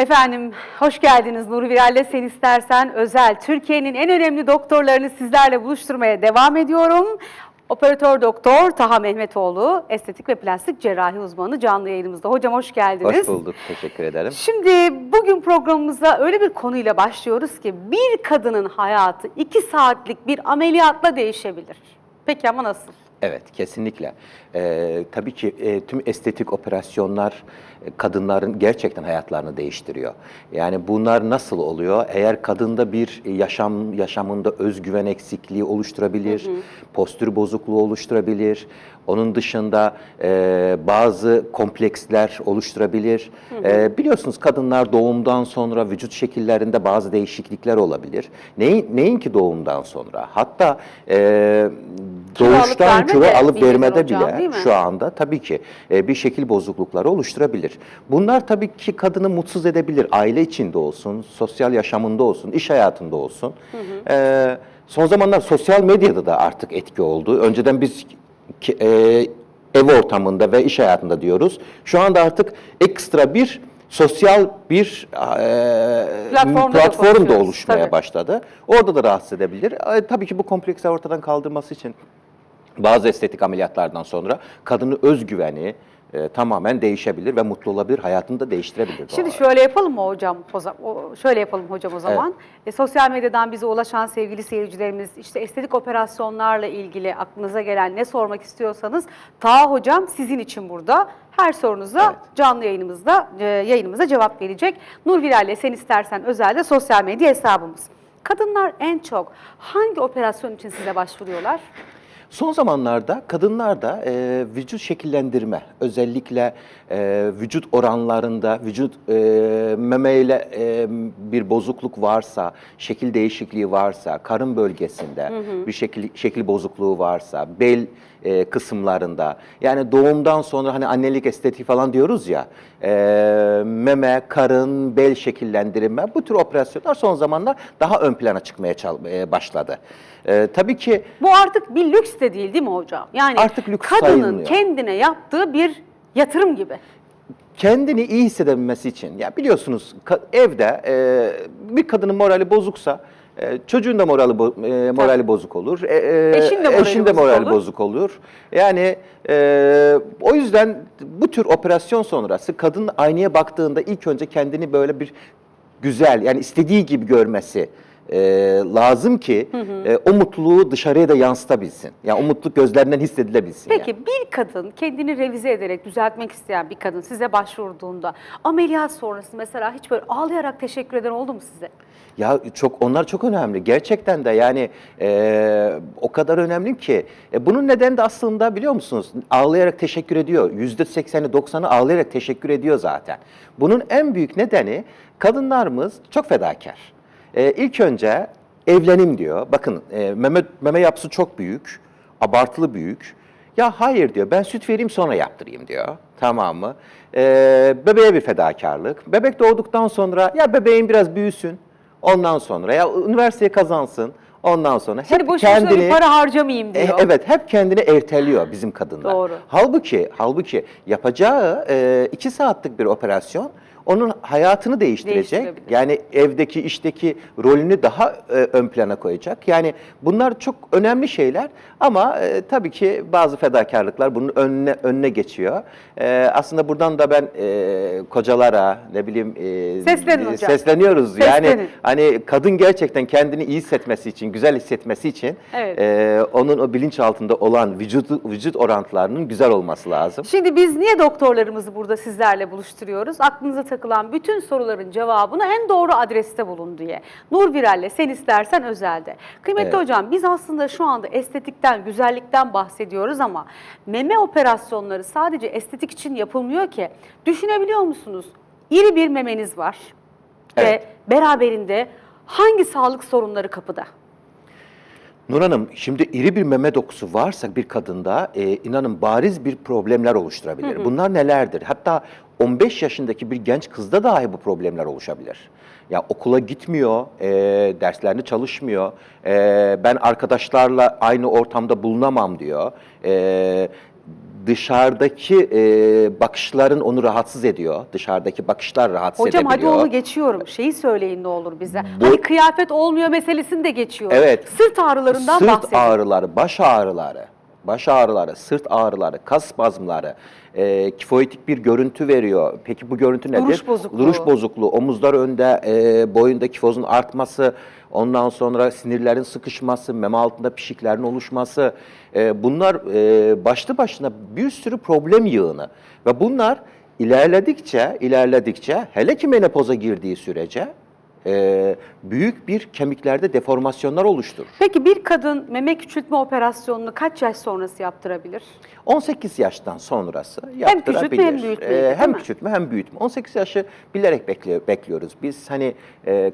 Efendim, hoş geldiniz. Nuri Viral'le Sen İstersen Özel. Türkiye'nin en önemli doktorlarını sizlerle buluşturmaya devam ediyorum. Operatör Doktor Taha Mehmetoğlu, estetik ve plastik cerrahi uzmanı canlı yayınımızda. Hocam hoş geldiniz. Hoş bulduk, teşekkür ederim. Şimdi bugün programımıza öyle bir konuyla başlıyoruz ki bir kadının hayatı 2 saatlik bir ameliyatla değişebilir. Peki ama nasıl? Evet, kesinlikle. Tabii ki tüm estetik operasyonlar kadınların gerçekten hayatlarını değiştiriyor. Yani bunlar nasıl oluyor? Eğer kadında bir yaşamında özgüven eksikliği oluşturabilir, postür bozukluğu oluşturabilir. Onun dışında bazı kompleksler oluşturabilir. Biliyorsunuz kadınlar doğumdan sonra vücut şekillerinde bazı değişiklikler olabilir. Neyin ki doğumdan sonra? Hatta doğuştan kilo alıp vermede bile şu anda tabii ki bir şekil bozuklukları oluşturabilir. Bunlar tabii ki kadını mutsuz edebilir. Aile içinde olsun, sosyal yaşamında olsun, iş hayatında olsun. Son zamanlar sosyal medyada da artık etki oldu. Önceden biz ev ortamında ve iş hayatında diyoruz. Şu anda artık ekstra bir sosyal bir platform da oluşmaya başladı. Orada da rahatsız edebilir. Tabii ki bu kompleksleri ortadan kaldırması için bazı estetik ameliyatlardan sonra kadının özgüveni tamamen değişebilir ve mutlu olabilir, hayatını da değiştirebilir. Şimdi şöyle yapalım mı hocam? Şöyle yapalım hocam o zaman. Evet. Sosyal medyadan bize ulaşan sevgili seyircilerimiz, işte estetik operasyonlarla ilgili aklınıza gelen ne sormak istiyorsanız Taha hocam sizin için burada. Her sorunuza canlı yayınımızda cevap verecek. Nur Viral'le Sen İstersen Özel'de sosyal medya hesabımız. Kadınlar en çok hangi operasyon için size başvuruyorlar? Son zamanlarda kadınlarda vücut şekillendirme, özellikle vücut oranlarında, memeyle bir bozukluk varsa, şekil değişikliği varsa, karın bölgesinde bir şekil bozukluğu varsa, bel kısımlarında, yani doğumdan sonra hani annelik estetiği falan diyoruz ya, meme, karın, bel şekillendirme, bu tür operasyonlar son zamanlar daha ön plana çıkmaya başladı. Tabii ki bu artık bir lüks de değil mi hocam? Yani artık lüks kadının sayılmıyor. Kendine yaptığı bir yatırım gibi. Kendini iyi hissedebilmesi için, ya biliyorsunuz evde bir kadının morali bozuksa çocuğun da morali bozuk olur, eşin de morali bozuk olur. Yani o yüzden bu tür operasyon sonrası kadın aynaya baktığında ilk önce kendini böyle bir güzel, yani istediği gibi görmesi lazım ki o mutluluğu dışarıya da yansıtabilsin. Yani o mutluluk gözlerinden hissedilebilsin. Peki yani. bir kadın kendini revize ederek düzeltmek isteyen bir kadın size başvurduğunda ameliyat sonrası mesela hiç böyle ağlayarak teşekkür eden oldu mu size? Ya onlar çok önemli. Gerçekten de yani o kadar önemli ki. Bunun nedeni de aslında biliyor musunuz? Ağlayarak teşekkür ediyor. %80'i 90'ı ağlayarak teşekkür ediyor zaten. Bunun en büyük nedeni kadınlarımız çok fedakar. İlk önce evlenim diyor. Bakın meme yapısı çok büyük, abartılı büyük. Ya hayır diyor, ben süt vereyim sonra yaptırayım diyor. Tamam mı? Bebeğe bir fedakarlık. Bebek doğduktan sonra ya bebeğin biraz büyüsün. Ondan sonra ya üniversiteye kazansın. Ondan sonra şimdi boşu kendini bir para harcamayayım diyor. Evet, hep kendini erteliyor bizim kadınlar. Doğru. Halbuki yapacağı 2 saatlik bir operasyon onun hayatını değiştirecek. Yani evdeki, işteki rolünü daha ön plana koyacak. Yani bunlar çok önemli şeyler ama tabii ki bazı fedakarlıklar bunun önüne geçiyor. Aslında buradan da ben kocalara, ne bileyim sesleniyoruz. Seslenin. Yani hani kadın gerçekten kendini iyi hissetmesi için, güzel hissetmesi için onun o bilinçaltında olan vücut orantılarının güzel olması lazım. Şimdi biz niye doktorlarımızı burada sizlerle buluşturuyoruz? Aklınıza takılan bütün soruların cevabını en doğru adreste bulun diye. Nur Viral'le Sen İstersen Özel'de. Kıymetli hocam, biz aslında şu anda estetikten, güzellikten bahsediyoruz ama meme operasyonları sadece estetik için yapılmıyor ki. Düşünebiliyor musunuz? İri bir memeniz var ve beraberinde hangi sağlık sorunları kapıda? Nur Hanım, şimdi iri bir meme dokusu varsa bir kadında inanın bariz bir problemler oluşturabilir. Bunlar nelerdir? Hatta 15 yaşındaki bir genç kızda dahi bu problemler oluşabilir. Ya okula gitmiyor, derslerini çalışmıyor, ben arkadaşlarla aynı ortamda bulunamam diyor. dışarıdaki bakışların onu rahatsız ediyor. Dışarıdaki bakışlar rahatsız Hocam hadi edebiliyor. onu geçiyorum. Şeyi söyleyin ne olur bize. Bu- Hani kıyafet olmuyor meselesini de geçiyorum. Evet. Sırt ağrılarından Sırt bahsedin. ağrıları, baş ağrıları, sırt ağrıları, kas spazmları, kifoidik bir görüntü veriyor. Peki bu görüntü nedir? Duruş bozukluğu. Duruş bozukluğu, omuzlar önde, boyunda kifozun artması, ondan sonra sinirlerin sıkışması, meme altında pişiklerin oluşması. Bunlar başlı başına bir sürü problem yığını. Ve bunlar ilerledikçe hele ki menopoza girdiği sürece büyük bir kemiklerde deformasyonlar oluşturur. Peki bir kadın meme küçültme operasyonunu kaç yaş sonrası yaptırabilir? 18 yaştan sonrası Hem küçültme yaptırabilir. hem büyütme, değil Hem mi? küçültme hem büyütme. 18 yaşı bilerek bekliyoruz. Biz hani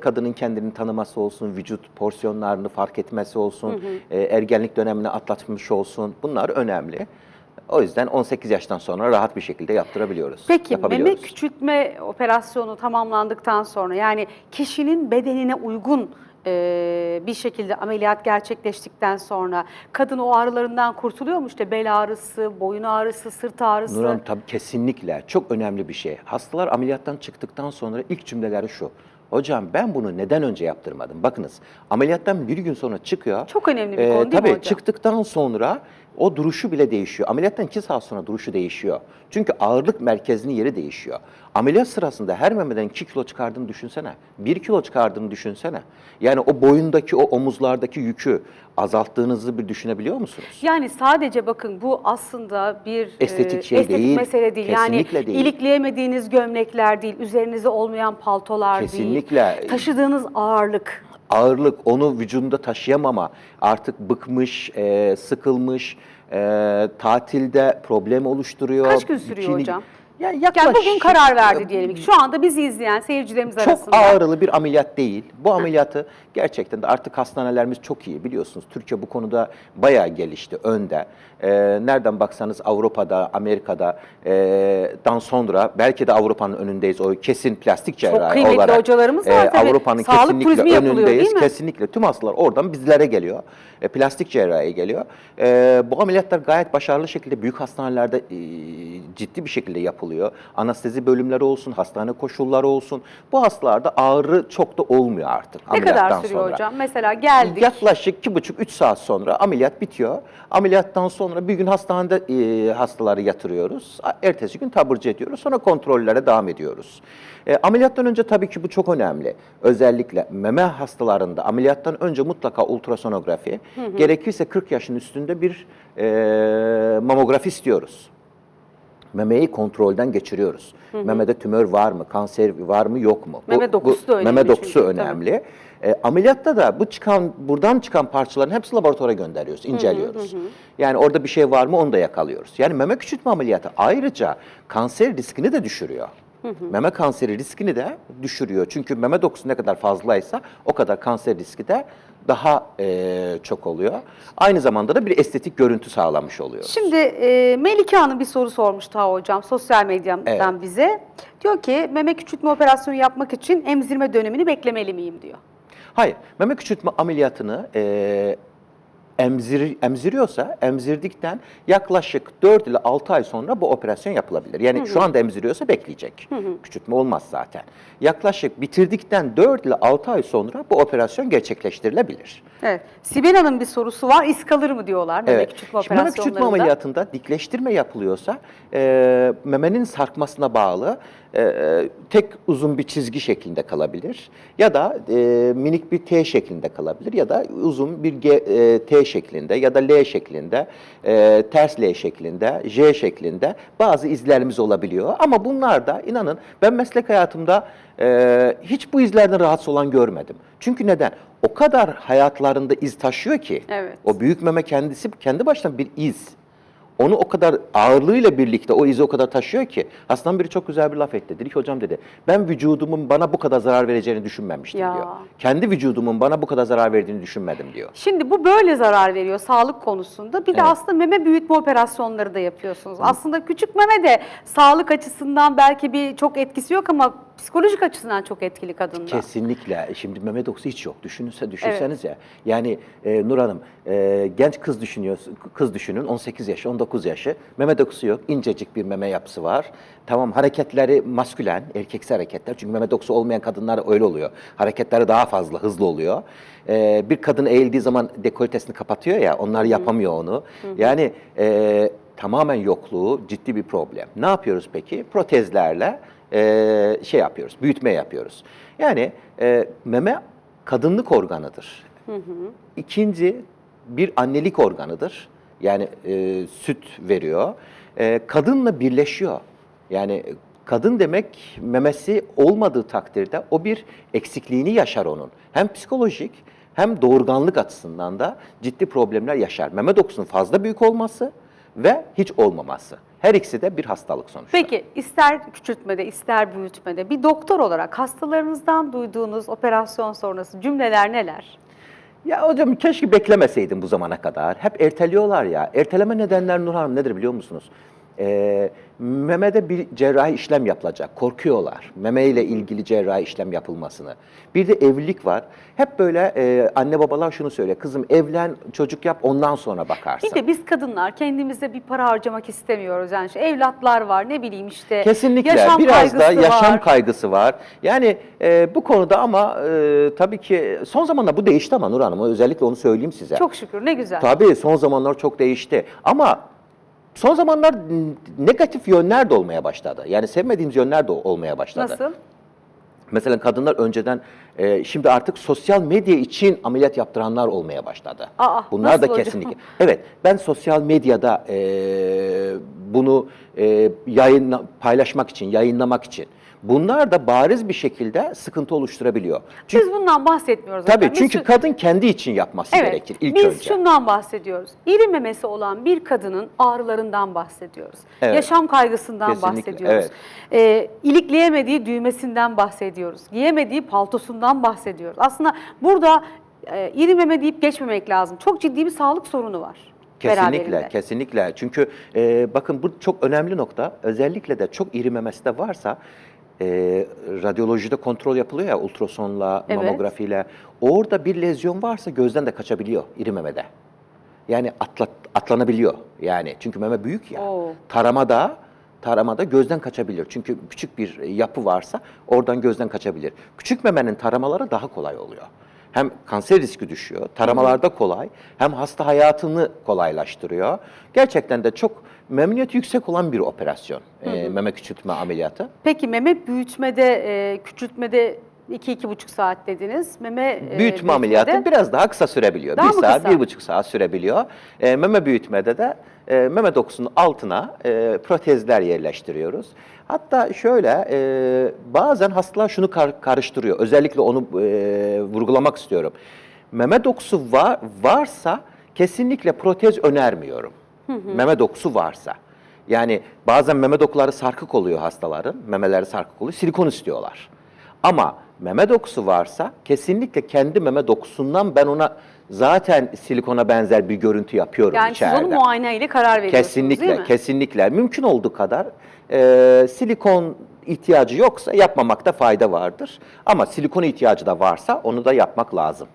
kadının kendini tanıması olsun, vücut porsiyonlarını fark etmesi olsun, ergenlik dönemini atlatmış olsun. Bunlar önemli. O yüzden 18 yaştan sonra rahat bir şekilde yaptırabiliyoruz. Peki meme yapabiliyoruz. küçültme operasyonu tamamlandıktan sonra yani kişinin bedenine uygun bir şekilde ameliyat gerçekleştikten sonra kadın o ağrılarından kurtuluyor mu? İşte bel ağrısı, boyun ağrısı, sırt ağrısı. Nur Hanım tabii kesinlikle çok önemli bir şey. Hastalar ameliyattan çıktıktan sonra ilk cümleleri şu. Hocam ben bunu neden önce yaptırmadım? Bakınız ameliyattan bir gün sonra çıkıyor. Çok önemli bir konu değil mi tabii hocam? çıktıktan sonra o duruşu bile değişiyor. Ameliyattan 2 saat sonra duruşu değişiyor. Çünkü ağırlık merkezinin yeri değişiyor. Ameliyat sırasında her memeden 2 kilo çıkardığını düşünsene. 1 kilo çıkardığını düşünsene. Yani o boyundaki, o omuzlardaki yükü azalttığınızı bir düşünebiliyor musunuz? Yani sadece bakın bu aslında bir Estetik şey değil, mesele değil. kesinlikle Yani değil. ilikleyemediğiniz gömlekler değil, üzerinize olmayan paltolar Kesinlikle. değil. Taşıdığınız ağırlık. Ağırlık, onu vücudunda taşıyamama, artık bıkmış, sıkılmış, tatilde problem oluşturuyor. Kaç gün sürüyor hocam? Yani Yani bugün karar verdi diyelim ki. Şu anda bizi izleyen seyircilerimiz Çok arasında. ağrılı bir ameliyat değil. Bu ameliyatı gerçekten de artık hastanelerimiz çok iyi biliyorsunuz. Türkiye bu konuda bayağı gelişti, önde. Nereden baksanız Avrupa'da, Amerika'da dan sonra belki de Avrupa'nın önündeyiz. O kesin plastik cerrahi kıymetli olarak. hocalarımız var tabii. Avrupa'nın Sağlık kesinlikle turizmi yapılıyor, önündeyiz. değil mi? Kesinlikle tüm hastalar oradan bizlere geliyor. Plastik cerrahi geliyor. Bu ameliyatlar gayet başarılı şekilde büyük hastanelerde ciddi bir şekilde yapılıyor. Anestezi bölümleri olsun, hastane koşulları olsun. Bu hastalarda ağrı çok da olmuyor artık Ne kadar ameliyattan sürüyor sonra. hocam? Mesela geldik. Yaklaşık 2,5-3 saat sonra ameliyat bitiyor. Ameliyattan sonra bir gün hastanede hastaları yatırıyoruz. Ertesi gün taburcu ediyoruz. Sonra kontrollere devam ediyoruz. Ameliyattan önce tabii ki bu çok önemli. Özellikle meme hastalarında ameliyattan önce mutlaka ultrasonografi, gerekirse 40 yaşın üstünde bir mamografi istiyoruz. Memeyi kontrolden geçiriyoruz. Memede tümör var mı, kanser var mı, yok mu? Meme dokusu da önemli Meme dokusu çünkü, önemli. Ameliyatta da buradan çıkan parçaların hepsi laboratuvara gönderiyoruz, inceliyoruz. Yani orada bir şey var mı onu da yakalıyoruz. Yani meme küçültme ameliyatı ayrıca kanser riskini de düşürüyor. Meme kanseri riskini de düşürüyor. Çünkü meme dokusu ne kadar fazlaysa o kadar kanser riski de daha çok oluyor. Aynı zamanda da bir estetik görüntü sağlamış oluyoruz. Şimdi Melike Hanım bir soru sormuş ta hocam sosyal medyadan bize. Diyor ki meme küçültme operasyonu yapmak için emzirme dönemini beklemeli miyim diyor. Hayır, meme küçültme ameliyatını emziriyorsa emzirdikten yaklaşık 4 ile 6 ay sonra bu operasyon yapılabilir. Yani şu anda emziriyorsa bekleyecek. Küçültme olmaz zaten. Yaklaşık bitirdikten 4 ile 6 ay sonra bu operasyon gerçekleştirilebilir. Evet. Sibel Hanım bir sorusu var. İz kalır mı diyorlar meme küçültme Şimdi meme operasyonlarında? küçültme ameliyatında dikleştirme yapılıyorsa memenin sarkmasına bağlı tek uzun bir çizgi şeklinde kalabilir ya da minik bir T şeklinde kalabilir ya da uzun bir T şeklinde ya da L şeklinde, ters L şeklinde, J şeklinde bazı izlerimiz olabiliyor. Ama bunlar da inanın ben meslek hayatımda hiç bu izlerden rahatsız olan görmedim. Çünkü neden? O kadar hayatlarında iz taşıyor ki Evet. o büyük meme kendisi kendi başına bir iz. Onu o kadar ağırlığıyla birlikte o izi o kadar taşıyor ki hastanın biri çok güzel bir laf etti. Dedi ki hocam dedi ben vücudumun bana bu kadar zarar vereceğini düşünmemiştim Ya. diyor. Kendi vücudumun bana bu kadar zarar verdiğini düşünmedim diyor. Şimdi bu böyle zarar veriyor sağlık konusunda. Bir de aslında meme büyütme operasyonları da yapıyorsunuz. Aslında küçük meme de sağlık açısından belki bir çok etkisi yok ama psikolojik açısından çok etkili kadında. Kesinlikle. Şimdi meme dokusu hiç yok. Düşünseniz ya. Yani Nur Hanım, genç kız düşünün, 18 yaşı, 19 yaşı. Meme dokusu yok. İncecik bir meme yapısı var. Tamam, hareketleri maskülen, erkeksi hareketler. Çünkü meme dokusu olmayan kadınlar öyle oluyor. Hareketleri daha fazla, hızlı oluyor. Bir kadın eğildiği zaman dekoltesini kapatıyor ya, onlar yapamıyor onu. Yani tamamen yokluğu ciddi bir problem. Ne yapıyoruz peki? Protezlerle şey yapıyoruz, büyütme yapıyoruz. Yani meme kadınlık organıdır. İkinci bir annelik organıdır. Yani süt veriyor. Kadınla birleşiyor. Yani kadın demek memesi olmadığı takdirde o bir eksikliğini yaşar onun. Hem psikolojik hem doğurganlık açısından da ciddi problemler yaşar. Meme dokusunun fazla büyük olması ve hiç olmaması. Her ikisi de bir hastalık sonuçta. Peki ister küçültmede ister büyütmede bir doktor olarak hastalarınızdan duyduğunuz operasyon sonrası cümleler neler? Ya hocam keşke beklemeseydim bu zamana kadar. Hep erteliyorlar ya. Erteleme nedenler Nur Hanım nedir biliyor musunuz? Memede bir cerrahi işlem yapılacak. Korkuyorlar. Meme ile ilgili cerrahi işlem yapılmasını. Bir de evlilik var. Hep böyle anne babalar şunu söylüyor. Kızım evlen, çocuk yap, ondan sonra bakarsın. Bir de biz kadınlar kendimize bir para harcamak istemiyoruz. Yani şu evlatlar var, ne bileyim işte Kesinlikle. yaşam Biraz da kaygısı yaşam var. kaygısı var. Yani bu konuda ama tabii ki son zamanlarda bu değişti ama Nur Hanım, özellikle onu söyleyeyim size. Çok şükür, ne güzel. Tabii son zamanlar çok değişti. Ama son zamanlar negatif yönler de olmaya başladı. Yani sevmediğimiz yönler de olmaya başladı. Nasıl? Mesela kadınlar önceden, şimdi artık sosyal medya için ameliyat yaptıranlar olmaya başladı. Aa, Bunlar nasıl da hocam? kesinlikle. Evet, ben sosyal medyada bunu paylaşmak için, yayınlamak için. Bunlar da bariz bir şekilde sıkıntı oluşturabiliyor. Çünkü, Biz bundan bahsetmiyoruz. tabii hocam. Biz çünkü şu- kadın kendi için yapması Evet, gerekir ilk biz önce. şundan bahsediyoruz. İri memesi olan bir kadının ağrılarından bahsediyoruz. Evet. Yaşam kaygısından Kesinlikle, bahsediyoruz. İlikleyemediği düğmesinden bahsediyoruz. Giyemediği paltosundan bahsediyoruz. Aslında burada iri meme deyip geçmemek lazım. Çok ciddi bir sağlık sorunu var. Kesinlikle, beraberinde. kesinlikle. Çünkü bakın bu çok önemli nokta. Özellikle de çok iri memesi de varsa radyolojide kontrol yapılıyor ya, ultrasonla, Evet. mamografiyle. Orada bir lezyon varsa gözden de kaçabiliyor iri memede. Yani atlanabiliyor. Yani çünkü meme büyük ya. Oo. Taramada gözden kaçabilir. Çünkü küçük bir yapı varsa oradan gözden kaçabilir. Küçük memenin taramaları daha kolay oluyor. Hem kanser riski düşüyor, taramalarda kolay, hem hasta hayatını kolaylaştırıyor. Gerçekten de çok memnuniyeti yüksek olan bir operasyon, meme küçültme ameliyatı. Peki meme büyütmede, küçültmede 2-2,5 saat dediniz. Büyütme ameliyatı biraz daha kısa sürebiliyor. Daha 1 mı saat, kısa? 1,5 saat sürebiliyor. Meme büyütmede de meme dokusunun altına protezler yerleştiriyoruz. Hatta şöyle, bazen hastalar şunu karıştırıyor. Özellikle onu vurgulamak istiyorum. Meme dokusu varsa kesinlikle protez önermiyorum. Meme dokusu varsa. Yani bazen meme dokuları sarkık oluyor hastaların. Memeleri sarkık oluyor. Silikon istiyorlar. Ama meme dokusu varsa kesinlikle kendi meme dokusundan ben ona zaten silikona benzer bir görüntü yapıyorum Yani içeride. siz onu muayene ile karar veriyorsunuz, değil Kesinlikle, mi? kesinlikle. Mümkün olduğu kadar silikon ihtiyacı yoksa yapmamakta fayda vardır. Ama silikon ihtiyacı da varsa onu da yapmak lazım.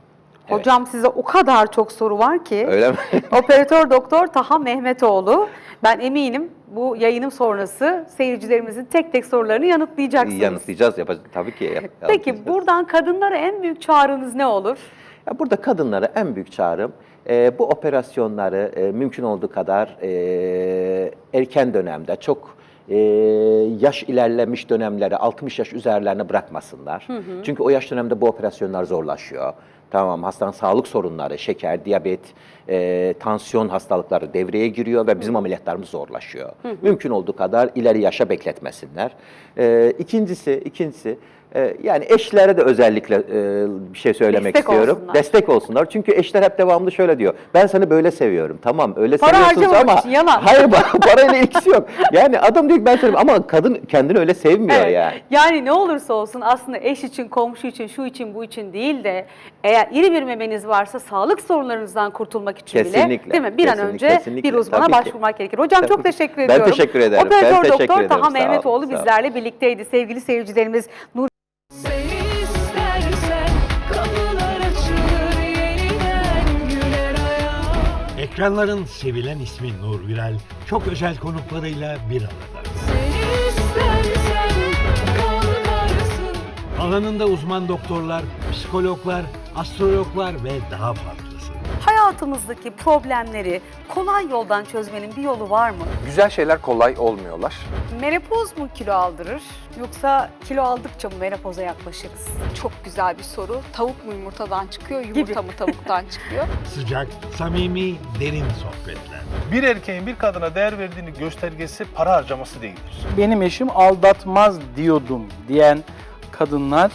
Evet. Hocam size o kadar çok soru var ki. Öyle mi? Operatör Doktor Taha Mehmetoğlu. Ben eminim bu yayınım sonrası seyircilerimizin tek tek sorularını yanıtlayacaksınız. Yanıtlayacağız, yapacağız. Tabii ki. Peki yanıtlayacağız. buradan kadınlara en büyük çağrınız ne olur? Ya burada kadınlara en büyük çağrım bu operasyonları mümkün olduğu kadar erken dönemde, çok yaş ilerlemiş dönemleri 60 yaş üzerlerine bırakmasınlar. Çünkü o yaş dönemde bu operasyonlar zorlaşıyor. Tamam, hastanın sağlık sorunları, şeker, diyabet, tansiyon hastalıkları devreye giriyor ve bizim ameliyatlarımız zorlaşıyor. Mümkün olduğu kadar ileri yaşa bekletmesinler. İkincisi Yani eşlere de özellikle bir şey söylemek Destek istiyorum. olsunlar. Destek olsunlar. Çünkü eşler hep devamlı şöyle diyor. Ben seni böyle seviyorum. Tamam öyle Para seviyorsunuz harcamamak ama için, yalan. hayır parayla ilgisi yok. Yani adam diyor ki ben seviyorum ama kadın kendini öyle sevmiyor Evet. yani. Yani ne olursa olsun aslında eş için, komşu için, şu için, bu için değil de eğer iri bir memeniz varsa sağlık sorunlarınızdan kurtulmak için bile Kesinlikle, değil mi? Bir an kesinlikle, önce kesinlikle. bir uzmana Tabii ki. başvurmak gerekir. Hocam çok Tabii ki. teşekkür Ben ediyorum. teşekkür ederim. Operatör Ben teşekkür Doktor ederim. Taha Sağ olun, Mehmetoğlu sağ olun. bizlerle birlikteydi. Sevgili seyircilerimiz, Nur Sen istersen kapılar açılır yeniden güler ayağa. Ekranların sevilen ismi Nur Viral, çok özel konuklarıyla bir arada. Sen istersen kalkarsın. Alanında uzman doktorlar, psikologlar, astrologlar ve daha fazlası. hayatımızdaki problemleri kolay yoldan çözmenin bir yolu var mı? Güzel şeyler kolay olmuyorlar. Menopoz mu kilo aldırır yoksa kilo aldıkça mı menopoza yaklaşırız? Çok güzel bir soru. Tavuk mu yumurtadan çıkıyor, yumurta mı tavuktan çıkıyor? Sıcak, samimi, derin sohbetler. Bir erkeğin bir kadına değer verdiğini göstergesi para harcaması değildir. Benim eşim aldatmaz diyordum diyen kadınlar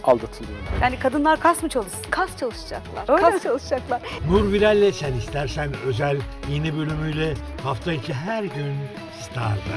aldatılıyor. Yani kadınlar kas mı çalışsın? Kas çalışacaklar. Öyle Kas mi? çalışacaklar. Nur Viral'le Sen İstersen özel yeni bölümüyle hafta içi her gün Star'da.